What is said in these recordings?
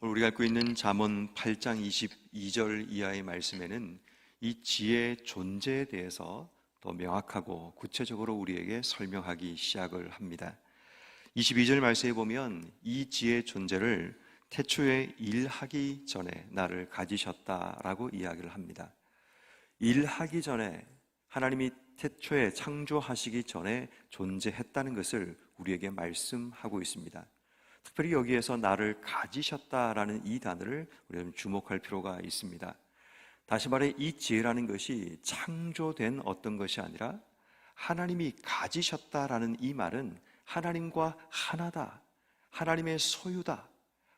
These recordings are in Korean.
오늘 우리가 읽고 있는 잠언 8장 22절 이하의 말씀에는 이 지혜의 존재에 대해서 더 명확하고 구체적으로 우리에게 설명하기 시작을 합니다. 22절 말씀에 보면 이 지혜의 존재를 태초에 일하기 전에 나를 가지셨다라고 이야기를 합니다. 일하기 전에, 하나님이 태초에 창조하시기 전에 존재했다는 것을 우리에게 말씀하고 있습니다. 특별히 여기에서 나를 가지셨다라는 이 단어를 우리는 주목할 필요가 있습니다. 다시 말해 이 지혜라는 것이 창조된 어떤 것이 아니라 하나님이 가지셨다라는 이 말은 하나님과 하나다, 하나님의 소유다,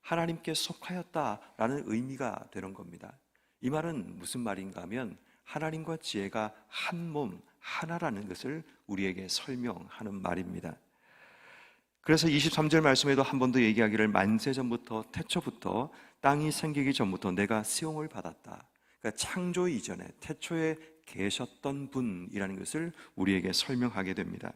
하나님께 속하였다라는 의미가 되는 겁니다. 이 말은 무슨 말인가 하면 하나님과 지혜가 한 몸, 하나라는 것을 우리에게 설명하는 말입니다. 그래서 23절 말씀에도 한 번 더 얘기하기를 만세 전부터, 태초부터, 땅이 생기기 전부터 내가 수용을 받았다. 그러니까 창조 이전에 태초에 계셨던 분이라는 것을 우리에게 설명하게 됩니다.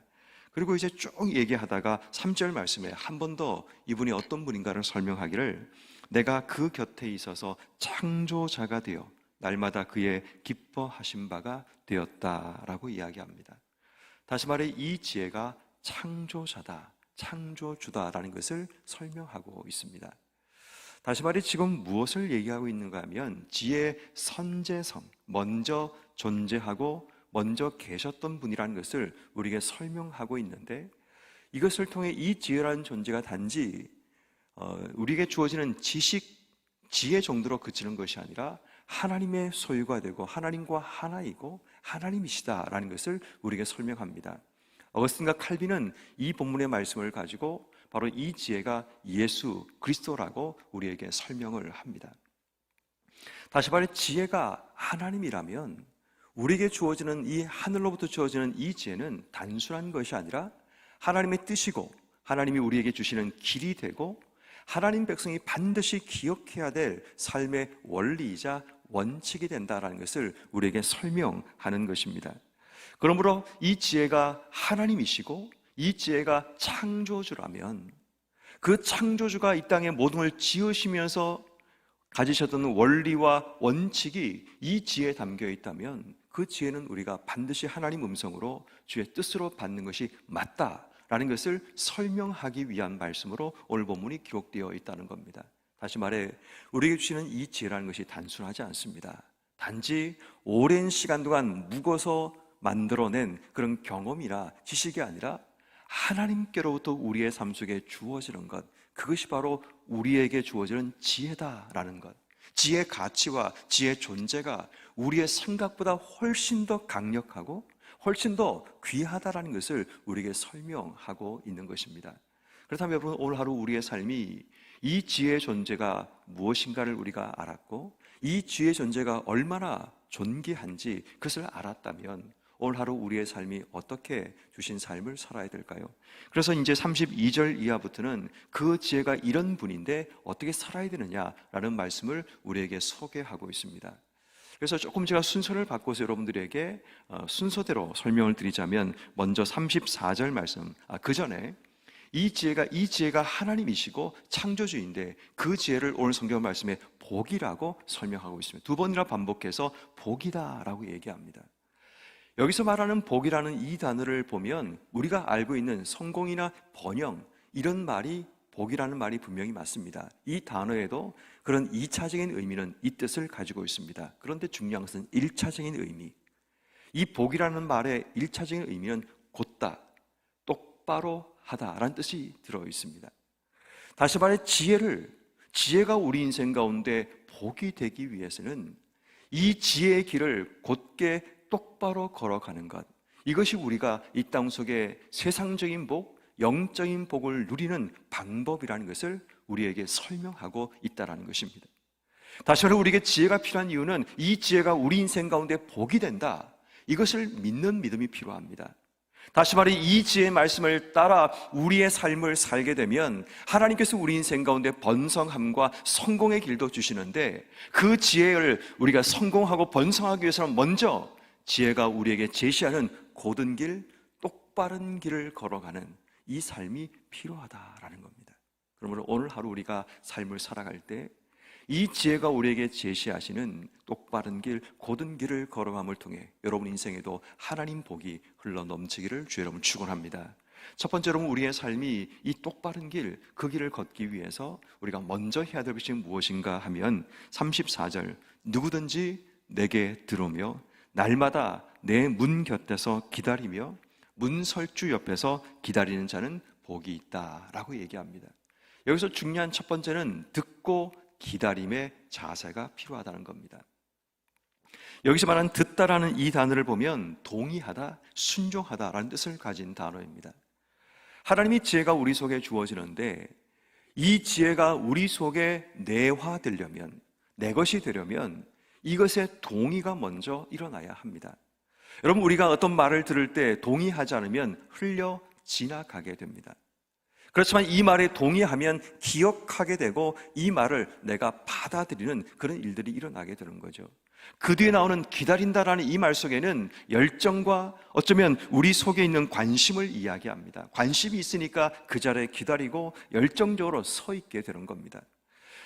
그리고 이제 쭉 얘기하다가 3절 말씀에 한 번 더 이분이 어떤 분인가를 설명하기를 내가 그 곁에 있어서 창조자가 되어 날마다 그의 기뻐하신 바가 되었다라고 이야기합니다. 다시 말해 이 지혜가 창조자다, 창조주다라는 것을 설명하고 있습니다. 다시 말해 지금 무엇을 얘기하고 있는가 하면 지혜의 선재성, 먼저 존재하고 먼저 계셨던 분이라는 것을 우리에게 설명하고 있는데, 이것을 통해 이 지혜라는 존재가 단지 우리에게 주어지는 지식, 지혜 정도로 그치는 것이 아니라 하나님의 소유가 되고 하나님과 하나이고 하나님이시다라는 것을 우리에게 설명합니다. 어거스틴과 칼빈은 이 본문의 말씀을 가지고 바로 이 지혜가 예수 그리스도라고 우리에게 설명을 합니다. 다시 말해 지혜가 하나님이라면 우리에게 주어지는 이 하늘로부터 주어지는 이 지혜는 단순한 것이 아니라 하나님의 뜻이고 하나님이 우리에게 주시는 길이 되고 하나님 백성이 반드시 기억해야 될 삶의 원리이자 원칙이 된다는 것을 우리에게 설명하는 것입니다. 그러므로 이 지혜가 하나님이시고 이 지혜가 창조주라면 그 창조주가 이 땅에 모든 걸 지으시면서 가지셨던 원리와 원칙이 이 지혜에 담겨 있다면 그 지혜는 우리가 반드시 하나님 음성으로 주의 뜻으로 받는 것이 맞다라는 것을 설명하기 위한 말씀으로 오늘 본문이 기록되어 있다는 겁니다. 다시 말해 우리에게 주시는 이 지혜라는 것이 단순하지 않습니다. 단지 오랜 시간 동안 묵어서 만들어낸 그런 경험이나 지식이 아니라 하나님께로부터 우리의 삶 속에 주어지는 것, 그것이 바로 우리에게 주어지는 지혜다라는 것, 지혜의 가치와 지혜의 존재가 우리의 생각보다 훨씬 더 강력하고 훨씬 더 귀하다라는 것을 우리에게 설명하고 있는 것입니다. 그렇다면 여러분, 오늘 하루 우리의 삶이 이 지혜의 존재가 무엇인가를 우리가 알았고 이 지혜의 존재가 얼마나 존귀한지 그것을 알았다면 오늘 하루 우리의 삶이 어떻게 주신 삶을 살아야 될까요? 그래서 이제 32절 이하부터는 그 지혜가 이런 분인데 어떻게 살아야 되느냐라는 말씀을 우리에게 소개하고 있습니다. 그래서 조금 제가 순서를 바꿔서 여러분들에게 순서대로 설명을 드리자면 먼저 34절 말씀, 그 전에 이 지혜가 하나님이시고 창조주인데 그 지혜를 오늘 성경 말씀에 복이라고 설명하고 있습니다. 두 번이나 반복해서 복이다라고 얘기합니다. 여기서 말하는 복이라는 이 단어를 보면 우리가 알고 있는 성공이나 번영 이런 말이 복이라는 말이 분명히 맞습니다. 이 단어에도 그런 2차적인 의미는 이 뜻을 가지고 있습니다. 그런데 중요한 것은 1차적인 의미, 이 복이라는 말의 1차적인 의미는 곧다, 똑바로 하다라는 뜻이 들어 있습니다. 다시 말해 지혜가 우리 인생 가운데 복이 되기 위해서는 이 지혜의 길을 곧게 똑바로 걸어가는 것, 이것이 우리가 이 땅 속에 세상적인 복, 영적인 복을 누리는 방법이라는 것을 우리에게 설명하고 있다는 것입니다. 다시 말해 우리에게 지혜가 필요한 이유는 이 지혜가 우리 인생 가운데 복이 된다, 이것을 믿는 믿음이 필요합니다. 다시 말해 이 지혜의 말씀을 따라 우리의 삶을 살게 되면 하나님께서 우리 인생 가운데 번성함과 성공의 길도 주시는데 그 지혜를 우리가 성공하고 번성하기 위해서는 먼저 지혜가 우리에게 제시하는 곧은 길, 똑바른 길을 걸어가는 이 삶이 필요하다라는 겁니다. 그러므로 오늘 하루 우리가 삶을 살아갈 때 이 지혜가 우리에게 제시하시는 똑바른 길, 곧은 길을 걸어감을 통해 여러분 인생에도 하나님 복이 흘러 넘치기를 주 여러분 축원합니다. 첫 번째로 우리의 삶이 이 똑바른 길, 그 길을 걷기 위해서 우리가 먼저 해야 될 것이 무엇인가 하면 34절, 누구든지 내게 들어오며 날마다 내 문 곁에서 기다리며 문설주 옆에서 기다리는 자는 복이 있다라고 얘기합니다. 여기서 중요한 첫 번째는 듣고 기다림의 자세가 필요하다는 겁니다. 여기서 말하는 듣다라는 이 단어를 보면 동의하다, 순종하다라는 뜻을 가진 단어입니다. 하나님의 지혜가 우리 속에 주어지는데 이 지혜가 우리 속에 내화되려면, 내 것이 되려면 이것의 동의가 먼저 일어나야 합니다. 여러분, 우리가 어떤 말을 들을 때 동의하지 않으면 흘려 지나가게 됩니다. 그렇지만 이 말에 동의하면 기억하게 되고 이 말을 내가 받아들이는 그런 일들이 일어나게 되는 거죠. 그 뒤에 나오는 기다린다라는 이 말 속에는 열정과 어쩌면 우리 속에 있는 관심을 이야기합니다. 관심이 있으니까 그 자리에 기다리고 열정적으로 서 있게 되는 겁니다.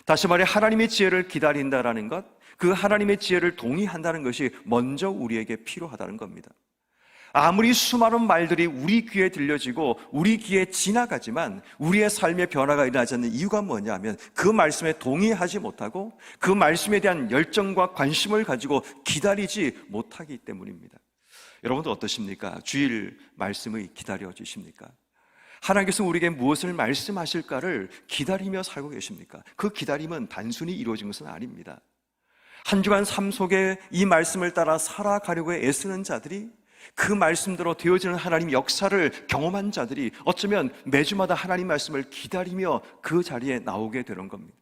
다시 말해 하나님의 지혜를 기다린다라는 것, 그 하나님의 지혜를 동의한다는 것이 먼저 우리에게 필요하다는 겁니다. 아무리 수많은 말들이 우리 귀에 들려지고 우리 귀에 지나가지만 우리의 삶의 변화가 일어나지 않는 이유가 뭐냐 하면 그 말씀에 동의하지 못하고 그 말씀에 대한 열정과 관심을 가지고 기다리지 못하기 때문입니다. 여러분도 어떠십니까? 주일 말씀을 기다려 주십니까? 하나님께서 우리에게 무엇을 말씀하실까를 기다리며 살고 계십니까? 그 기다림은 단순히 이루어진 것은 아닙니다. 한 주간 삶 속에 이 말씀을 따라 살아가려고 애쓰는 자들이, 그 말씀대로 되어지는 하나님 역사를 경험한 자들이 어쩌면 매주마다 하나님 말씀을 기다리며 그 자리에 나오게 되는 겁니다.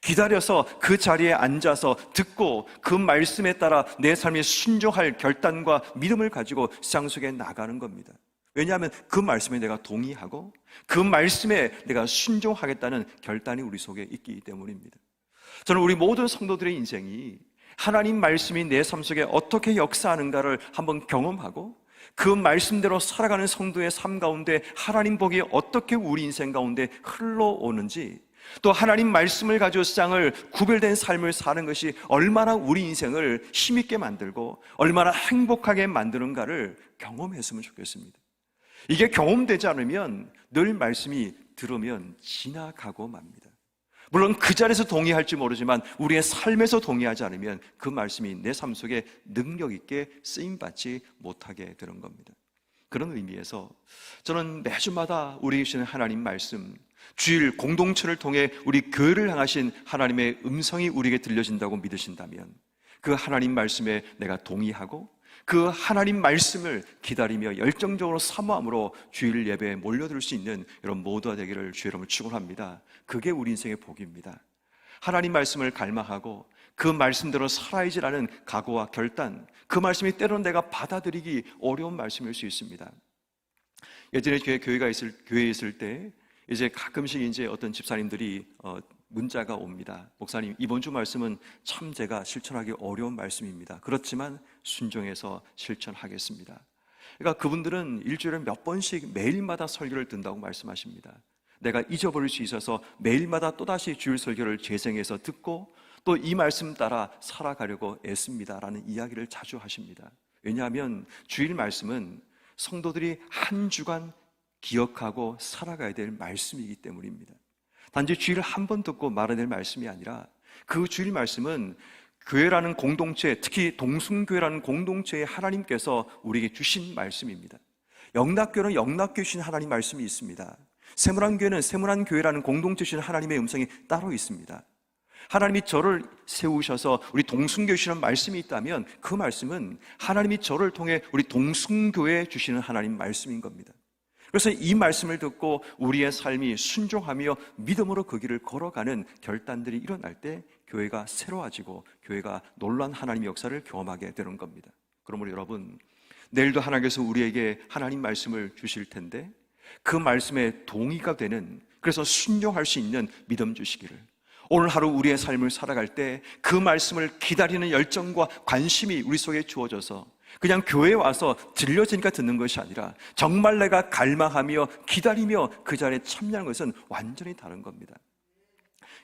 기다려서 그 자리에 앉아서 듣고 그 말씀에 따라 내 삶에 순종할 결단과 믿음을 가지고 세상 속에 나가는 겁니다. 왜냐하면 그 말씀에 내가 동의하고 그 말씀에 내가 순종하겠다는 결단이 우리 속에 있기 때문입니다. 저는 우리 모든 성도들의 인생이 하나님 말씀이 내 삶 속에 어떻게 역사하는가를 한번 경험하고 그 말씀대로 살아가는 성도의 삶 가운데 하나님 복이 어떻게 우리 인생 가운데 흘러오는지, 또 하나님 말씀을 가지고 세상을 구별된 삶을 사는 것이 얼마나 우리 인생을 힘있게 만들고 얼마나 행복하게 만드는가를 경험했으면 좋겠습니다. 이게 경험되지 않으면 늘 말씀이 들으면 지나가고 맙니다. 물론 그 자리에서 동의할지 모르지만 우리의 삶에서 동의하지 않으면 그 말씀이 내 삶 속에 능력 있게 쓰임받지 못하게 되는 겁니다. 그런 의미에서 저는 매주마다 우리 주시는 하나님 말씀, 주일 공동체를 통해 우리 교회를 향하신 하나님의 음성이 우리에게 들려진다고 믿으신다면 그 하나님 말씀에 내가 동의하고 그 하나님 말씀을 기다리며 열정적으로 사모함으로 주일 예배에 몰려들 수 있는 여러분 모두가 되기를 주의 이름으로 축원합니다. 그게 우리 인생의 복입니다. 하나님 말씀을 갈망하고 그 말씀대로 살아야지라는 각오와 결단, 그 말씀이 때로는 내가 받아들이기 어려운 말씀일 수 있습니다. 예전에 교회에 있을 때 이제 가끔씩 이제 어떤 집사님들이 문자가 옵니다. 목사님, 이번 주 말씀은 참 제가 실천하기 어려운 말씀입니다. 그렇지만 순종해서 실천하겠습니다. 그러니까 그분들은 일주일에 몇 번씩 매일마다 설교를 듣는다고 말씀하십니다. 내가 잊어버릴 수 있어서 매일마다 또다시 주일 설교를 재생해서 듣고 또 이 말씀 따라 살아가려고 애씁니다라는 이야기를 자주 하십니다. 왜냐하면 주일 말씀은 성도들이 한 주간 기억하고 살아가야 될 말씀이기 때문입니다. 단지 주일을 한 번 듣고 말아낼 말씀이 아니라 그 주일 말씀은 교회라는 공동체, 특히 동순교회라는 공동체에 하나님께서 우리에게 주신 말씀입니다. 영락교회는 영락교회 주신 하나님 말씀이 있습니다. 세문안교회는 세문안교회라는 공동체 주신 하나님의 음성이 따로 있습니다. 하나님이 저를 세우셔서 우리 동순교회 주시는 말씀이 있다면 그 말씀은 하나님이 저를 통해 우리 동순교회에 주시는 하나님 말씀인 겁니다. 그래서 이 말씀을 듣고 우리의 삶이 순종하며 믿음으로 그 길을 걸어가는 결단들이 일어날 때 교회가 새로워지고 교회가 놀라운 하나님의 역사를 경험하게 되는 겁니다. 그러므로 여러분, 내일도 하나님께서 우리에게 하나님 말씀을 주실 텐데 그 말씀에 동의가 되는, 그래서 순종할 수 있는 믿음 주시기를, 오늘 하루 우리의 삶을 살아갈 때 그 말씀을 기다리는 열정과 관심이 우리 속에 주어져서 그냥 교회에 와서 들려지니까 듣는 것이 아니라 정말 내가 갈망하며 기다리며 그 자리에 참여하는 것은 완전히 다른 겁니다.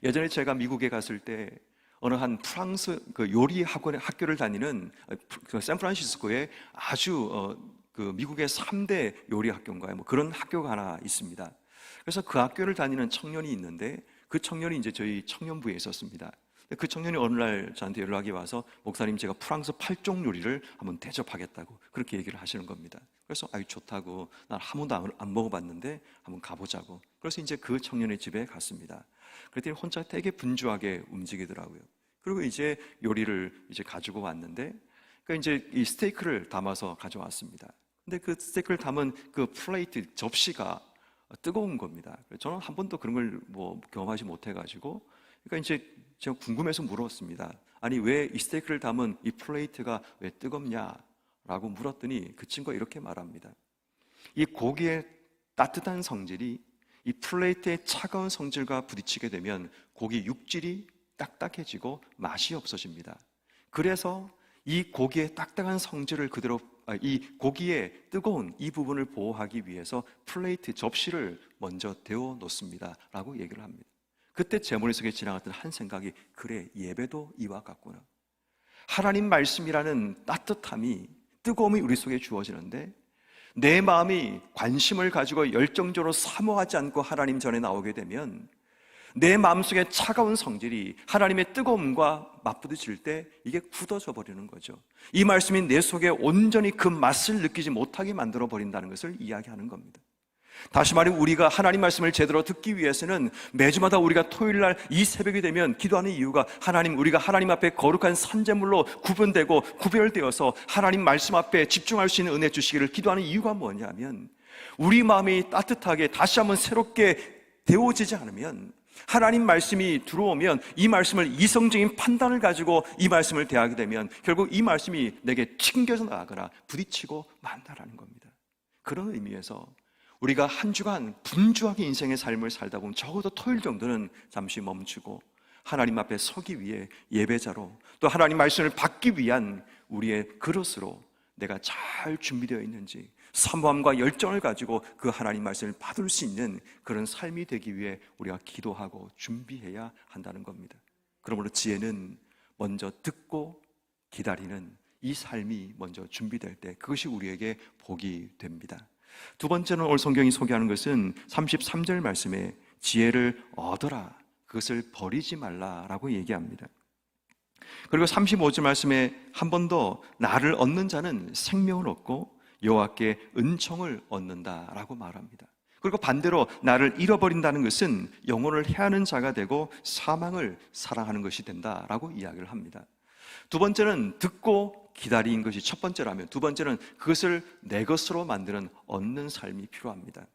예전에 제가 미국에 갔을 때 어느 한 프랑스 그 요리 학교를 다니는 샌프란시스코에 아주 그 미국의 3대 요리 학교인가요? 뭐 그런 학교가 하나 있습니다. 그래서 그 학교를 다니는 청년이 있는데 그 청년이 이제 저희 청년부에 있었습니다. 그 청년이 어느 날 저한테 연락이 와서 목사님 제가 프랑스 8종 요리를 한번 대접하겠다고 그렇게 얘기를 하시는 겁니다. 그래서 아유 좋다고 난 한 번도 안 먹어봤는데 한번 가보자고. 그래서 이제 그 청년의 집에 갔습니다. 그랬더니 혼자 되게 분주하게 움직이더라고요. 그리고 이제 요리를 이제 가지고 왔는데 그러니까 이제 이 스테이크를 담아서 가져왔습니다. 근데 그 스테이크를 담은 그 플레이트 접시가 뜨거운 겁니다. 저는 한 번도 그런 걸 뭐 경험하지 못해가지고 그러니까 이제 제가 궁금해서 물었습니다. 아니 왜 이 스테이크를 담은 이 플레이트가 왜 뜨겁냐라고 물었더니 그 친구가 이렇게 말합니다. 이 고기의 따뜻한 성질이 이 플레이트의 차가운 성질과 부딪히게 되면 고기 육질이 딱딱해지고 맛이 없어집니다. 그래서 이 고기의 딱딱한 성질을 그대로 이 고기의 뜨거운 이 부분을 보호하기 위해서 플레이트 접시를 먼저 데워 놓습니다 라고 얘기를 합니다. 그때 제 머릿속에 지나갔던 한 생각이 그래 예배도 이와 같구나. 하나님 말씀이라는 따뜻함이 뜨거움이 우리 속에 주어지는데 내 마음이 관심을 가지고 열정적으로 사모하지 않고 하나님 전에 나오게 되면 내 마음속에 차가운 성질이 하나님의 뜨거움과 맞부딪힐 때 이게 굳어져 버리는 거죠. 이 말씀이 내 속에 온전히 그 맛을 느끼지 못하게 만들어 버린다는 것을 이야기하는 겁니다. 다시 말해 우리가 하나님 말씀을 제대로 듣기 위해서는 매주마다 우리가 토요일날 이 새벽이 되면 기도하는 이유가 하나님 우리가 하나님 앞에 거룩한 산재물로 구분되고 구별되어서 하나님 말씀 앞에 집중할 수 있는 은혜 주시기를 기도하는 이유가 뭐냐면 우리 마음이 따뜻하게 다시 한번 새롭게 데워지지 않으면 하나님 말씀이 들어오면 이 말씀을 이성적인 판단을 가지고 이 말씀을 대하게 되면 결국 이 말씀이 내게 튕겨져 나가거나 부딪히고 만다라는 겁니다. 그런 의미에서 우리가 한 주간 분주하게 인생의 삶을 살다 보면 적어도 토요일 정도는 잠시 멈추고 하나님 앞에 서기 위해 예배자로 또 하나님 말씀을 받기 위한 우리의 그릇으로 내가 잘 준비되어 있는지 사모함과 열정을 가지고 그 하나님 말씀을 받을 수 있는 그런 삶이 되기 위해 우리가 기도하고 준비해야 한다는 겁니다. 그러므로 지혜는 먼저 듣고 기다리는 이 삶이 먼저 준비될 때 그것이 우리에게 복이 됩니다. 두 번째는 오늘 성경이 소개하는 것은 33절 말씀에 지혜를 얻어라 그것을 버리지 말라라고 얘기합니다. 그리고 35절 말씀에 한 번 더 나를 얻는 자는 생명을 얻고 여호와께 은총을 얻는다라고 말합니다. 그리고 반대로 나를 잃어버린다는 것은 영혼을 해하는 자가 되고 사망을 사랑하는 것이 된다라고 이야기를 합니다. 두 번째는 듣고 기다린 것이 첫 번째라면 두 번째는 그것을 내 것으로 만드는 얻는 삶이 필요합니다.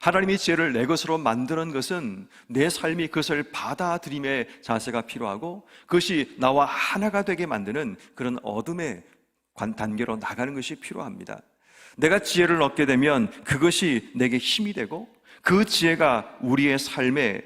하나님의 지혜를 내 것으로 만드는 것은 내 삶이 그것을 받아들임의 자세가 필요하고 그것이 나와 하나가 되게 만드는 그런 얻음의 단계로 나가는 것이 필요합니다. 내가 지혜를 얻게 되면 그것이 내게 힘이 되고 그 지혜가 우리의 삶에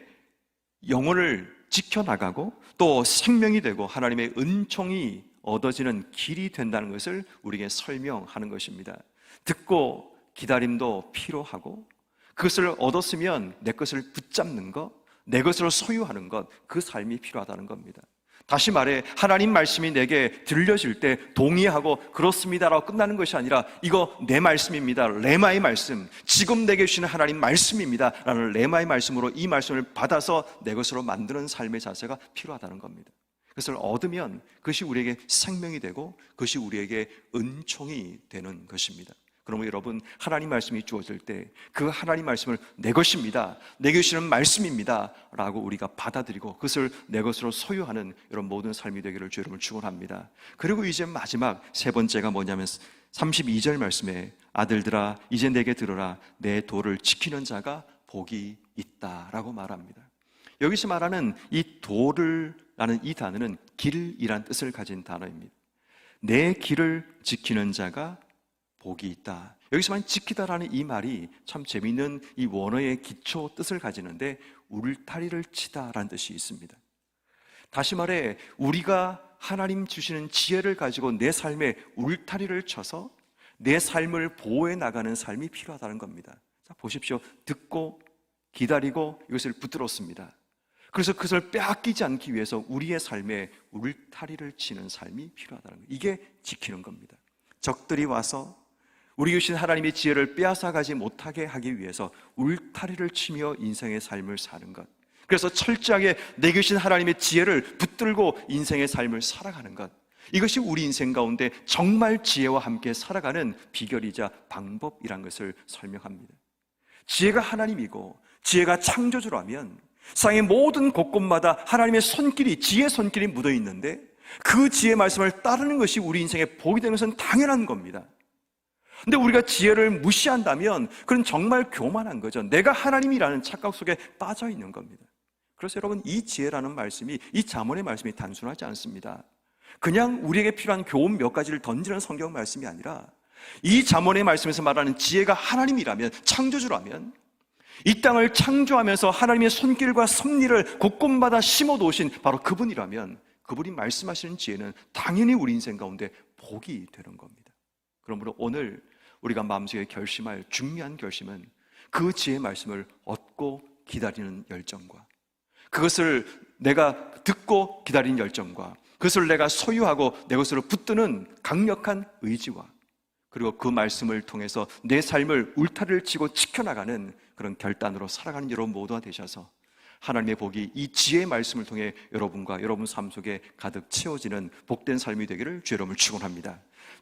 영혼을 지켜나가고 또 생명이 되고 하나님의 은총이 얻어지는 길이 된다는 것을 우리에게 설명하는 것입니다. 듣고 기다림도 필요하고 그것을 얻었으면 내 것을 붙잡는 것, 내 것으로 소유하는 것, 그 삶이 필요하다는 겁니다. 다시 말해 하나님 말씀이 내게 들려질 때 동의하고 그렇습니다라고 끝나는 것이 아니라 이거 내 말씀입니다, 레마의 말씀, 지금 내게 주시는 하나님 말씀입니다 라는 레마의 말씀으로 이 말씀을 받아서 내 것으로 만드는 삶의 자세가 필요하다는 겁니다. 그것을 얻으면 그것이 우리에게 생명이 되고 그것이 우리에게 은총이 되는 것입니다. 그러면 여러분 하나님 말씀이 주어질 때 그 하나님 말씀을 내 것입니다, 내게 주시는 말씀입니다 라고 우리가 받아들이고 그것을 내 것으로 소유하는 이런 모든 삶이 되기를 주 여러분을 축원합니다. 그리고 이제 마지막 세 번째가 뭐냐면 32절 말씀에 아들들아 이제 내게 들으라 내 도를 지키는 자가 복이 있다라고 말합니다. 여기서 말하는 이 도를 라는 이 단어는 길이란 뜻을 가진 단어입니다. 내 길을 지키는 자가 복이 있다. 여기서만 지키다라는 이 말이 참 재미있는 이 원어의 기초 뜻을 가지는데 울타리를 치다라는 뜻이 있습니다. 다시 말해 우리가 하나님 주시는 지혜를 가지고 내 삶에 울타리를 쳐서 내 삶을 보호해 나가는 삶이 필요하다는 겁니다. 자, 보십시오. 듣고 기다리고 이것을 붙들었습니다. 그래서 그것을 빼앗기지 않기 위해서 우리의 삶에 울타리를 치는 삶이 필요하다는 거예요. 이게 지키는 겁니다. 적들이 와서 우리 주신 하나님의 지혜를 빼앗아가지 못하게 하기 위해서 울타리를 치며 인생의 삶을 사는 것, 그래서 철저하게 내게 주신 하나님의 지혜를 붙들고 인생의 삶을 살아가는 것, 이것이 우리 인생 가운데 정말 지혜와 함께 살아가는 비결이자 방법이란 것을 설명합니다. 지혜가 하나님이고 지혜가 창조주라면 세상의 모든 곳곳마다 하나님의 손길이, 지혜의 손길이 묻어 있는데 그 지혜의 말씀을 따르는 것이 우리 인생의 복이 되는 것은 당연한 겁니다. 근데 우리가 지혜를 무시한다면 그건 정말 교만한 거죠. 내가 하나님이라는 착각 속에 빠져 있는 겁니다. 그래서 여러분, 이 지혜라는 말씀이, 이 잠언의 말씀이 단순하지 않습니다. 그냥 우리에게 필요한 교훈 몇 가지를 던지는 성경 말씀이 아니라 이 잠언의 말씀에서 말하는 지혜가 하나님이라면, 창조주라면, 이 땅을 창조하면서 하나님의 손길과 섭리를 곳곳마다 심어 놓으신 바로 그분이라면 그분이 말씀하시는 지혜는 당연히 우리 인생 가운데 복이 되는 겁니다. 그러므로 오늘 우리가 마음속에 결심할 중요한 결심은 그 지혜의 말씀을 얻고 기다리는 열정과, 그것을 내가 듣고 기다리는 열정과, 그것을 내가 소유하고 내 것으로 붙드는 강력한 의지와, 그리고 그 말씀을 통해서 내 삶을 울타리를 치고 지켜나가는 그런 결단으로 살아가는 여러분 모두가 되셔서 하나님의 복이 이 지혜의 말씀을 통해 여러분과 여러분 삶 속에 가득 채워지는 복된 삶이 되기를 주의 이름으로 축원합니다.